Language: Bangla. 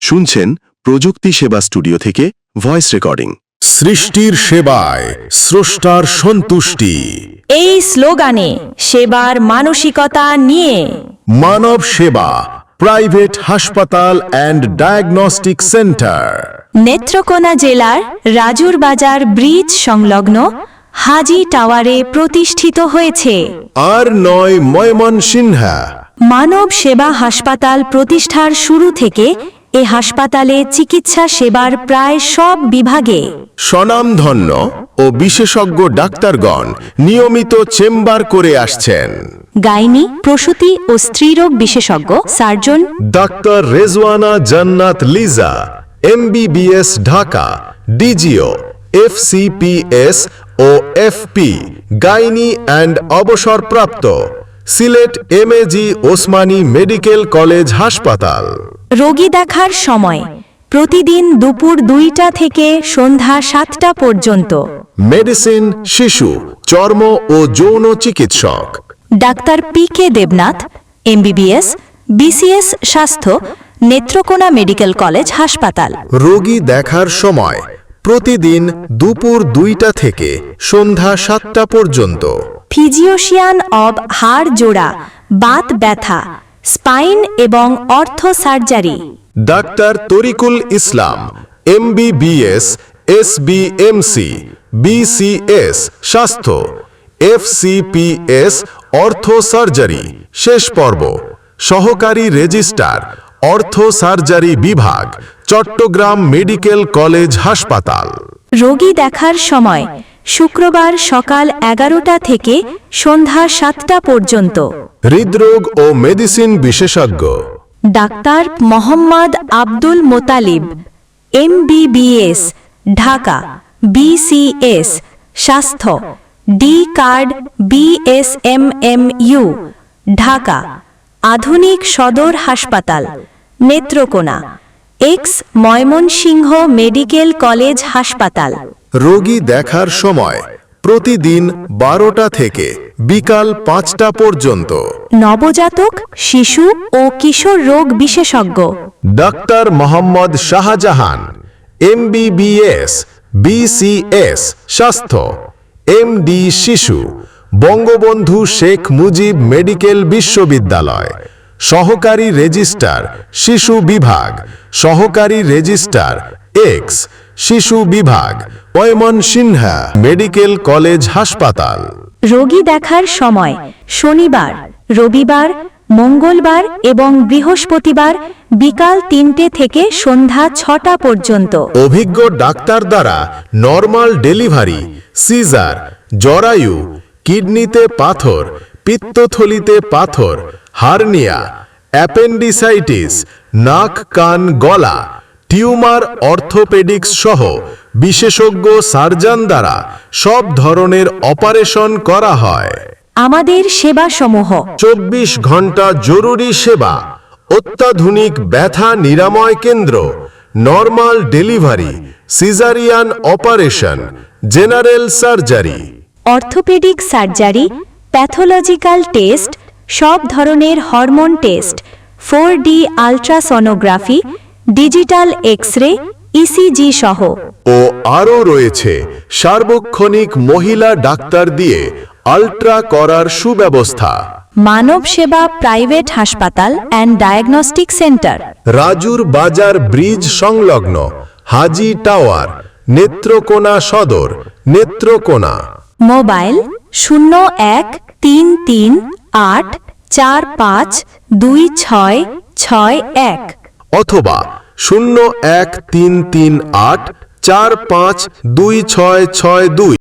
শুনছেন প্রযুক্তি সেবা স্টুডিও থেকে ভয়েস রেকর্ডিং। সৃষ্টির সেবায় স্রষ্টার সন্তুষ্টি, এই স্লোগানে সেবার মানসিকতা নিয়ে মানব সেবা প্রাইভেট হাসপাতাল অ্যান্ড ডায়াগনস্টিক সেন্টার, নেত্রকোনা জেলার রাজুর বাজার ব্রিজ সংলগ্ন হাজি টাওয়ারে প্রতিষ্ঠিত হয়েছে। আর নয় ময়মনসিংহ। মানব সেবা হাসপাতাল প্রতিষ্ঠার শুরু থেকে এ হাসপাতালে চিকিৎসা সেবার প্রায় সব বিভাগে স্বনামধন্য ও বিশেষজ্ঞ ডাক্তারগণ নিয়মিত চেম্বার করে আসছেন। গাইনি, প্রসূতি ও স্ত্রীরোগ বিশেষজ্ঞ surgeon doctor Rezwana Jannat Liza, MBBS Dhaka, DGO, FCPS ও FP গাইনি অ্যান্ড অবসরপ্রাপ্ত, Sylhet MAG Osmani medical college হাসপাতাল। রোগী দেখার সময় প্রতিদিন দুপুর 2টা থেকে সন্ধ্যা 7টা পর্যন্ত। মেডিসিন, শিশু, চর্ম ও যৌন চিকিৎসক doctor PK Debnath, MBBS, BCS স্বাস্থ্য, নেত্রকোনা মেডিকেল কলেজ হাসপাতাল। রোগী দেখার সময় প্রতিদিন দুপুর 2টা থেকে সন্ধ্যা 7টা পর্যন্ত। ফিজিওশিয়ান অব হাড় জোড়া, বাত ব্যথা, স্পাইন এবং অর্থো সার্জারি। ডাক্তার তরিকুল ইসলাম, MBBS, SBMC, BCS স্বাস্থ্য, FCPS অর্থো সার্জারি শেষ পর্ব, সহকারী রেজিস্ট্রার অর্থো সার্জারি বিভাগ, চট্টগ্রাম মেডিকেল কলেজ হাসপাতাল। রোগী দেখার সময় শুক্রবার সকাল 11টা থেকে সন্ধ্যা 7টা পর্যন্ত। হৃদরোগ ও মেডিসিন বিশেষজ্ঞ doctor Mohammad Abdul Motalib, MBBS Dhaka, BCS স্বাস্থ্য, ডি কার্ড BSMMU ঢাকা, আধুনিক সদর হাসপাতাল Netrokona, x Mymensingh medical college হাসপাতাল। রোগী দেখার সময় প্রতিদিন 12টা থেকে বিকাল 5টা পর্যন্ত। নবজাতক, শিশু ও কিশোর রোগ বিশেষজ্ঞ doctor Mohammad Shahjahan, MBBS, BCS স্বাস্থ্য, MD শিশু, বঙ্গবন্ধু শেখ মুজিব মেডিকেল বিশ্ববিদ্যালয়, সহকারী রেজিস্ট্রার শিশু বিভাগ, সহকারী রেজিস্ট্রার এক্স শিশু বিভাগ, ময়মনসিংহ মেডিকেল কলেজ হাসপাতাল। রোগী দেখার সময় শনিবার, রবিবার, মঙ্গলবার এবং বৃহস্পতিবার বিকাল 3টে থেকে সন্ধ্যা 6টা পর্যন্ত। অভিজ্ঞ ডাক্তার দ্বারা নরমাল ডেলিভারি, সিজার, জরায়ু, কিডনিতে পাথর, পিত্তথলিতে পাথর, হার্নিয়া, অ্যাপেন্ডিসাইটিস, নাক কান গলা, টিউমার, অর্থোপেডিক্স সহ বিশেষজ্ঞ সার্জন দ্বারা সব ধরনের অপারেশন করা হয়। আমাদের সেবাসমূহ: 24 ঘন্টা জরুরি সেবা, অত্যাধুনিক ব্যথা নিরাময় কেন্দ্র, normal delivery, caesarean operation, general surgery, orthopaedic surgery, pathological test, সব ধরনের hormone test, 4D ultrasonography, digital x ray, ECG সহ। ও আরও রয়েছে সার্বক্ষণিক মহিলা ডাক্তার দিয়ে আল্ট্রা করার সুব্যবস্থা। মানব সেবা প্রাইভেট হাসপাতাল অ্যান্ড ডায়াগনস্টিক সেন্টার, রাজুর বাজার ব্রিজ সংলগ্ন হাজি টাওয়ার, নেত্রকোনা সদর, নেত্রকোনা। মোবাইল 013384526661 অথবা 013384526662।